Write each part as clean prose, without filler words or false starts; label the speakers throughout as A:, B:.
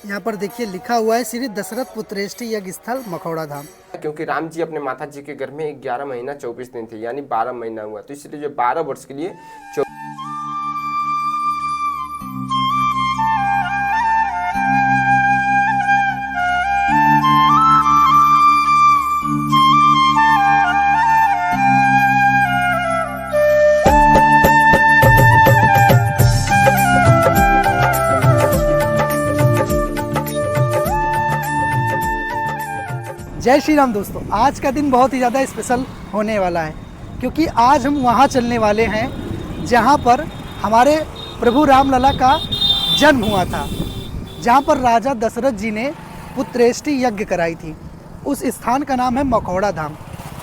A: यहाँ पर देखिए लिखा हुआ है श्री दशरथ पुत्रेष्टि यज्ञ स्थल मखौड़ा धाम।
B: क्योंकि राम जी अपने माता जी के गर्भ में 11 महीना 24 दिन थे, यानी 12 महीना हुआ, तो इसलिए जो 12 वर्ष के लिए
A: जय श्री राम दोस्तों, आज का दिन बहुत ही ज़्यादा स्पेशल होने वाला है क्योंकि आज हम वहाँ चलने वाले हैं जहाँ पर हमारे प्रभु रामलला का जन्म हुआ था, जहाँ पर राजा दशरथ जी ने पुत्रेष्टि यज्ञ कराई थी। उस स्थान का नाम है मखौड़ा धाम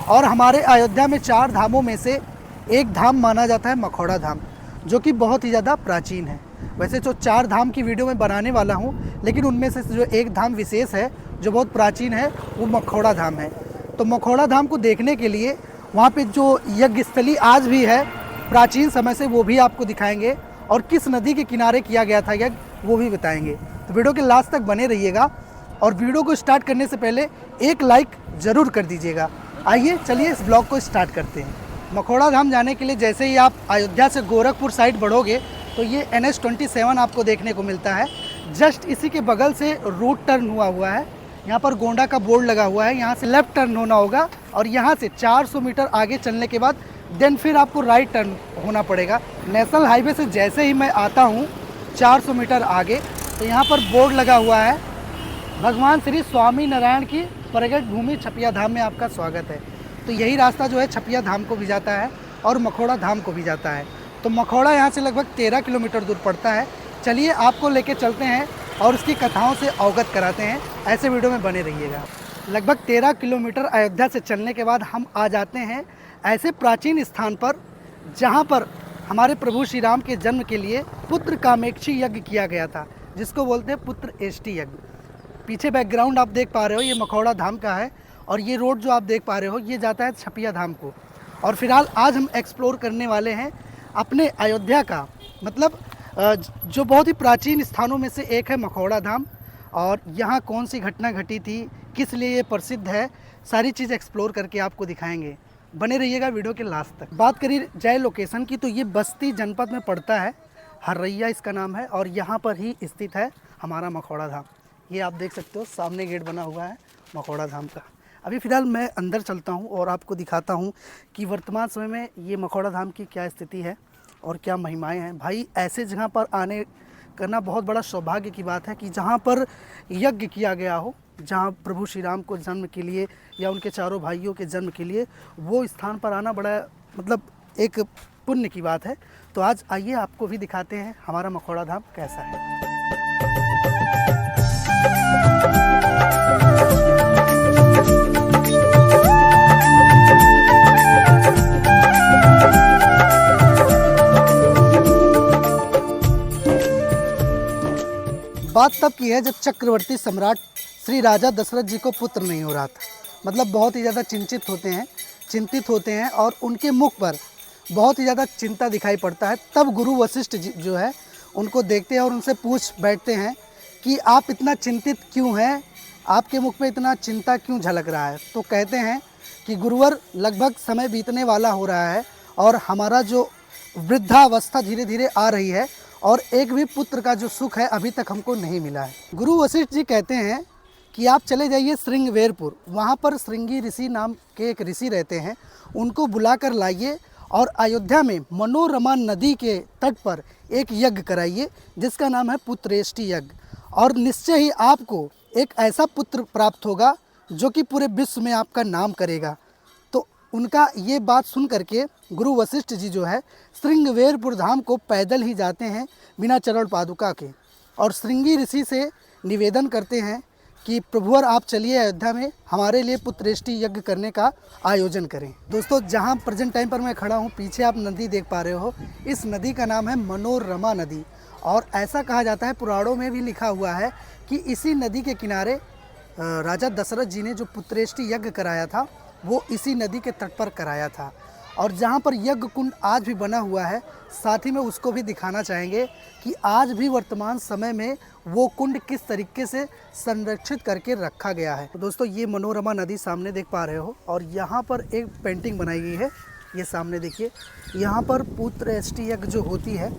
A: और हमारे अयोध्या में 4 धामों में से एक धाम माना जाता है मखौड़ा धाम, जो कि बहुत ही ज़्यादा प्राचीन है। वैसे तो 4 धाम की वीडियो मैं बनाने वाला हूँ, लेकिन उनमें से जो एक धाम विशेष है जो बहुत प्राचीन है वो मखौड़ा धाम है। तो मखौड़ा धाम को देखने के लिए वहाँ पे जो यज्ञ स्थली आज भी है प्राचीन समय से, वो भी आपको दिखाएंगे और किस नदी के किनारे किया गया था यज्ञ वो भी बताएंगे। तो वीडियो के लास्ट तक बने रहिएगा और वीडियो को स्टार्ट करने से पहले एक लाइक ज़रूर कर दीजिएगा। आइए चलिए इस ब्लॉग को स्टार्ट करते हैं। मखौड़ा धाम जाने के लिए जैसे ही आप अयोध्या से गोरखपुर साइड बढ़ोगे तो ये NH-27 आपको देखने को मिलता है। जस्ट इसी के बगल से रूट टर्न हुआ है। यहाँ पर गोंडा का बोर्ड लगा हुआ है, यहाँ से लेफ्ट टर्न होना होगा और यहाँ से 400 मीटर आगे चलने के बाद देन फिर आपको राइट टर्न होना पड़ेगा। नेशनल हाईवे से जैसे ही मैं आता हूँ 400 मीटर आगे तो यहाँ पर बोर्ड लगा हुआ है, भगवान श्री स्वामी नारायण की प्रगट भूमि छपिया धाम में आपका स्वागत है। तो यही रास्ता जो है छपिया धाम को भी जाता है और मखौड़ा धाम को भी जाता है। तो मखौड़ा यहाँ से लगभग 13 किलोमीटर दूर पड़ता है। चलिए आपको लेके चलते हैं और उसकी कथाओं से अवगत कराते हैं। ऐसे वीडियो में बने रहिएगा। लगभग 13 किलोमीटर अयोध्या से चलने के बाद हम आ जाते हैं ऐसे प्राचीन स्थान पर जहाँ पर हमारे प्रभु श्री राम के जन्म के लिए पुत्र कामेक्षी यज्ञ किया गया था, जिसको बोलते हैं पुत्रेष्टि यज्ञ। पीछे बैकग्राउंड आप देख पा रहे हो ये मखौड़ा धाम का है और ये रोड जो आप देख पा रहे हो ये जाता है छपिया धाम को। और फिलहाल आज हम एक्सप्लोर करने वाले हैं अपने अयोध्या का, मतलब जो बहुत ही प्राचीन स्थानों में से एक है मखौड़ा धाम। और यहाँ कौन सी घटना घटी थी, किस लिए ये प्रसिद्ध है, सारी चीज़ एक्सप्लोर करके आपको दिखाएंगे। बने रहिएगा वीडियो के लास्ट तक। बात करिए जाए लोकेशन की तो ये बस्ती जनपद में पड़ता है, हर्रैया इसका नाम है और यहाँ पर ही स्थित है हमारा मखौड़ा धाम। ये आप देख सकते हो सामने गेट बना हुआ है मखौड़ा धाम का। अभी फ़िलहाल मैं अंदर चलता हूँ और आपको दिखाता हूँ कि वर्तमान समय में ये मखौड़ा धाम की क्या स्थिति है और क्या महिमाएं हैं। भाई ऐसे जगह पर आने करना बहुत बड़ा सौभाग्य की बात है कि जहाँ पर यज्ञ किया गया हो, जहाँ प्रभु श्री राम को जन्म के लिए या उनके चारों भाइयों के जन्म के लिए वो स्थान पर आना बड़ा मतलब एक पुण्य की बात है। तो आज आइए आपको भी दिखाते हैं हमारा मखौड़ा धाम कैसा है। बात तब की है जब चक्रवर्ती सम्राट श्री राजा दशरथ जी को पुत्र नहीं हो रहा था। मतलब बहुत ही ज़्यादा चिंतित होते हैं और उनके मुख पर बहुत ही ज़्यादा चिंता दिखाई पड़ता है। तब गुरु वशिष्ठ जी जो है उनको देखते हैं और उनसे पूछ बैठते हैं कि आप इतना चिंतित क्यों हैं, आपके मुख पे इतना चिंता क्यों झलक रहा है। तो कहते हैं कि गुरुवर, लगभग समय बीतने वाला हो रहा है और हमारा जो वृद्धावस्था धीरे धीरे आ रही है और एक भी पुत्र का जो सुख है अभी तक हमको नहीं मिला है। गुरु वशिष्ठ जी कहते हैं कि आप चले जाइए श्रृंगवेरपुर, वहाँ पर श्रृंगी ऋषि नाम के एक ऋषि रहते हैं, उनको बुला कर लाइए और अयोध्या में मनोरमा नदी के तट पर एक यज्ञ कराइए जिसका नाम है पुत्रेष्टि यज्ञ। और निश्चय ही आपको एक ऐसा पुत्र प्राप्त होगा जो कि पूरे विश्व में आपका नाम करेगा। तो उनका ये बात सुन करके गुरु वशिष्ठ जी जो है श्रृंगवेरपुर धाम को पैदल ही जाते हैं बिना चरण पादुका के और श्रृंगी ऋषि से निवेदन करते हैं कि प्रभुवर आप चलिए अयोध्या में हमारे लिए पुत्रेष्टि यज्ञ करने का आयोजन करें। दोस्तों जहां प्रेजेंट टाइम पर मैं खड़ा हूं, पीछे आप नदी देख पा रहे हो, इस नदी का नाम है मनोरमा नदी। और ऐसा कहा जाता है, पुराणों में भी लिखा हुआ है कि इसी नदी के किनारे राजा दशरथ जी ने जो पुत्रेष्टि यज्ञ कराया था वो इसी नदी के तट पर कराया था। और जहाँ पर यज्ञ कुंड आज भी बना हुआ है, साथ ही में उसको भी दिखाना चाहेंगे कि आज भी वर्तमान समय में वो कुंड किस तरीके से संरक्षित करके रखा गया है। तो दोस्तों ये मनोरमा नदी सामने देख पा रहे हो और यहाँ पर एक पेंटिंग बनाई गई है, ये सामने देखिए। यहाँ पर पुत्रेष्टि यज्ञ जो होती है,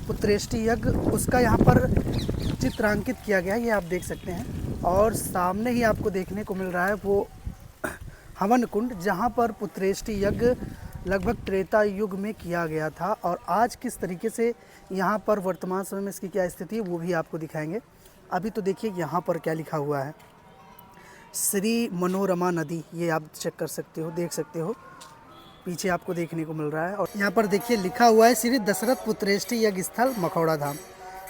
A: पुत्रेष्टि यज्ञ, उसका यहाँ पर चित्रांकित किया गया है, ये आप देख सकते हैं। और सामने ही आपको देखने को मिल रहा है वो हवन कुंड, जहाँ पर पुत्रेष्टि यज्ञ लगभग त्रेता युग में किया गया था। और आज किस तरीके से यहाँ पर वर्तमान समय में इसकी क्या स्थिति है वो भी आपको दिखाएंगे। अभी तो देखिए यहाँ पर क्या लिखा हुआ है, श्री मनोरमा नदी, ये आप चेक कर सकते हो, देख सकते हो, पीछे आपको देखने को मिल रहा है। और यहाँ पर देखिए लिखा हुआ है श्री दशरथ पुत्रेष्टि यज्ञ स्थल मखौड़ा धाम।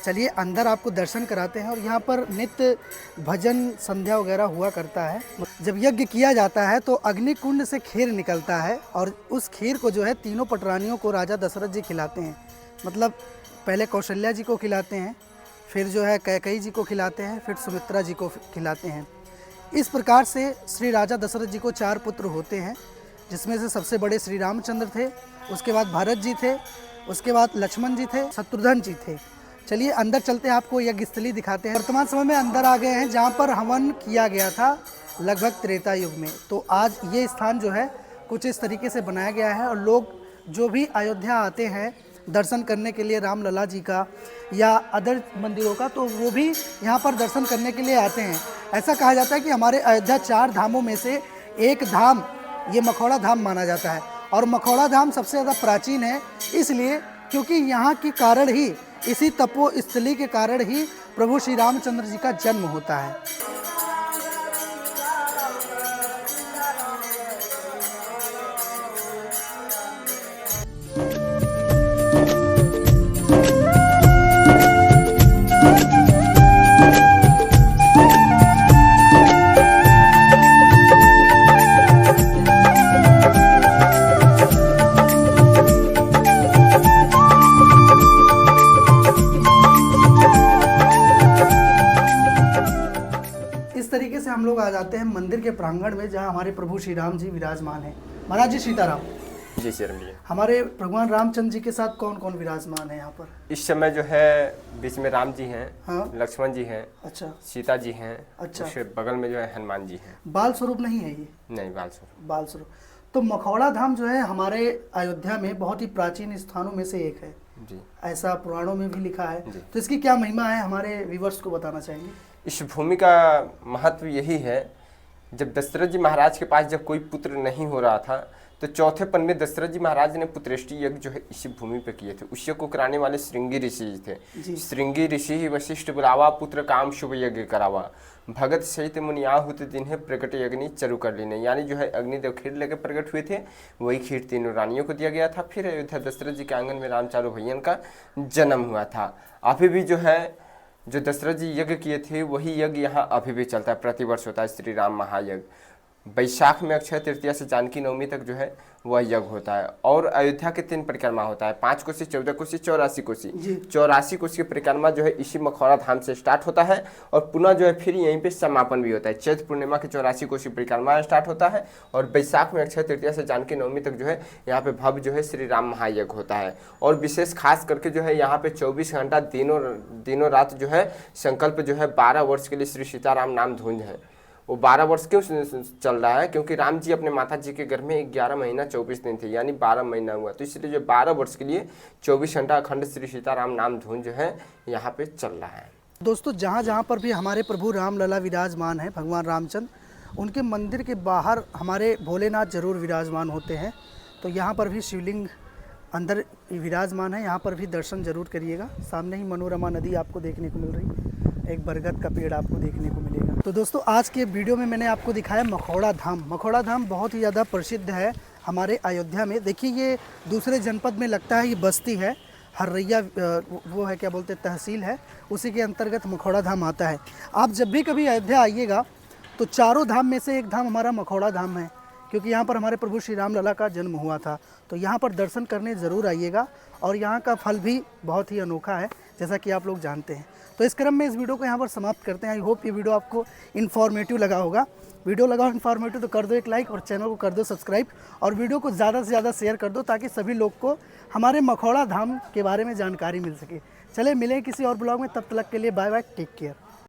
A: चलिए अंदर आपको दर्शन कराते हैं। और यहाँ पर नित्य भजन संध्या वगैरह हुआ करता है। जब यज्ञ किया जाता है तो अग्नि कुंड से खीर निकलता है और उस खीर को जो है तीनों पटरानियों को राजा दशरथ जी खिलाते हैं। मतलब पहले कौशल्या जी को खिलाते हैं, फिर जो है कैकेयी जी को खिलाते हैं, फिर सुमित्रा जी को खिलाते हैं। इस प्रकार से श्री राजा दशरथ जी को 4 पुत्र होते हैं, जिसमें से सबसे बड़े श्री रामचंद्र थे, उसके बाद भरत जी थे, उसके बाद लक्ष्मण जी थे, शत्रुघ्न जी थे। चलिए अंदर चलते हैं, आपको यज्ञ स्थली दिखाते हैं। वर्तमान समय में अंदर आ गए हैं जहाँ पर हवन किया गया था लगभग त्रेता युग में। तो आज ये स्थान जो है कुछ इस तरीके से बनाया गया है और लोग जो भी अयोध्या आते हैं दर्शन करने के लिए रामलला जी का या अदर मंदिरों का, तो वो भी यहाँ पर दर्शन करने के लिए आते हैं। ऐसा कहा जाता है कि हमारे अयोध्या 4 धामों में से एक धाम ये मखौड़ा धाम माना जाता है। और मखौड़ा धाम सबसे ज़्यादा प्राचीन है इसलिए क्योंकि यहाँ के कारण ही, इसी तपो स्थली के कारण ही प्रभु श्री रामचंद्र जी का जन्म होता है। हम लोग आ जाते हैं मंदिर के प्रांगण में जहां हमारे प्रभु श्री राम जी विराजमान हैं। महाराज जी सीताराम।
B: जी शरण जी।
A: हमारे भगवान रामचंद्र जी के साथ कौन कौन विराजमान है यहाँ पर?
B: इस समय जो है बीच में राम जी हैं,
A: हाँ?
B: लक्ष्मण जी हैं,
A: अच्छा,
B: सीता जी हैं,
A: अच्छा,
B: उसके बगल में जो है हनुमान जी हैं।
A: बाल स्वरूप नहीं है ये?
B: नहीं, बाल स्वरूप।
A: बाल स्वरूप। तो मखौड़ा धाम जो है हमारे अयोध्या में बहुत ही प्राचीन स्थानों में से एक है
B: जी,
A: ऐसा पुराणों में भी लिखा है। तो इसकी क्या महिमा है, हमारे व्यूवर्स को बताना चाहेंगे?
B: इस भूमि का महत्व यही है, जब दशरथ जी महाराज के पास जब कोई पुत्र नहीं हो रहा था तो चौथे पन में दशरथ जी महाराज ने पुत्रेष्टि यज्ञ जो है इसी भूमि पे किए थे। उस यज्ञ को कराने वाले श्रृंगी ऋषि जी थे। श्रृंगी ऋषि ही वशिष्ठ बुलावा, पुत्र काम शुभ यज्ञ करावा, भगत सहित मुनियाहुत जिन्हें प्रकट यज्ञ चरु कर लेने। यानी जो है अग्निदेव खीर लेकर प्रकट हुए थे, वही खीर तीनों रानियों को दिया गया था। फिर अयोध्या दशरथ जी के आंगन में राम चारों भैयन का जन्म हुआ था। अभी भी जो है जो दशरथ जी यज्ञ किए थे वही यज्ञ यहाँ अभी भी चलता है, प्रतिवर्ष होता है श्री राम महायज्ञ। बैसाख में अक्षय तृतीया से जानकी नवमी तक जो है वह यज्ञ होता है। और अयोध्या के 3 परिक्रमा होता है, 5 कोसी, 14 कोसी, 84 कोसी। 84 कोसी की परिक्रमा जो है इसी मखौड़ा धाम से स्टार्ट होता है और पुनः जो है फिर यहीं पे समापन भी होता है। चैत्र पूर्णिमा के 84 कोसी परिक्रमा स्टार्ट होता है और बैसाख में अक्षय तृतीया से जानकी नवमी तक जो है यहाँ पे भव्य जो है श्री राम महायज्ञ होता है। और विशेष खास करके जो है यहाँ पे 24 घंटा दिनों रात जो है संकल्प जो है 12 वर्ष के लिए श्री सीताराम नाम धुंज है। वो 12 वर्ष क्यों चल रहा है? क्योंकि राम जी अपने माता जी के गर्भ में 11 महीना 24 दिन थे, यानी 12 महीना हुआ। तो इसलिए जो 12 वर्ष के लिए 24 घंटा अखंड श्री सीताराम नाम धुन जो है यहाँ पे चल रहा है।
A: दोस्तों जहाँ जहाँ पर भी हमारे प्रभु रामलला विराजमान है, भगवान रामचंद्र, उनके मंदिर के बाहर हमारे भोलेनाथ जरूर विराजमान होते हैं। तो यहाँ पर भी शिवलिंग अंदर विराजमान है, यहाँ पर भी दर्शन जरूर करिएगा। सामने ही मनोरमा नदी आपको देखने को मिल रही है, एक बरगद का पेड़ आपको देखने को मिलेगा। तो दोस्तों आज के वीडियो में मैंने आपको दिखाया मखौड़ा धाम। मखौड़ा धाम बहुत ही ज़्यादा प्रसिद्ध है हमारे अयोध्या में। देखिए ये दूसरे जनपद में लगता है, ये बस्ती है, हर्रैया वो है क्या बोलते तहसील है, उसी के अंतर्गत मखौड़ा धाम आता है। आप जब भी कभी अयोध्या आइएगा तो चारों धाम में से एक धाम हमारा मखौड़ा धाम है, क्योंकि यहाँ पर हमारे प्रभु श्री रामलला का जन्म हुआ था। तो यहाँ पर दर्शन करने ज़रूर आइएगा और यहाँ का फल भी बहुत ही अनोखा है, जैसा कि आप लोग जानते हैं। तो इस क्रम में इस वीडियो को यहाँ पर समाप्त करते हैं। आई होप ये वीडियो आपको इन्फॉर्मेटिव लगा होगा। वीडियो लगा हो इन्फॉर्मेटिव तो कर दो एक लाइक और चैनल को कर दो सब्सक्राइब और वीडियो को ज़्यादा से ज़्यादा शेयर कर दो ताकि सभी लोग को हमारे मखौड़ा धाम के बारे में जानकारी मिल सके। चले मिलें किसी और ब्लॉग में, तब तक के लिए बाय बाय, टेक केयर।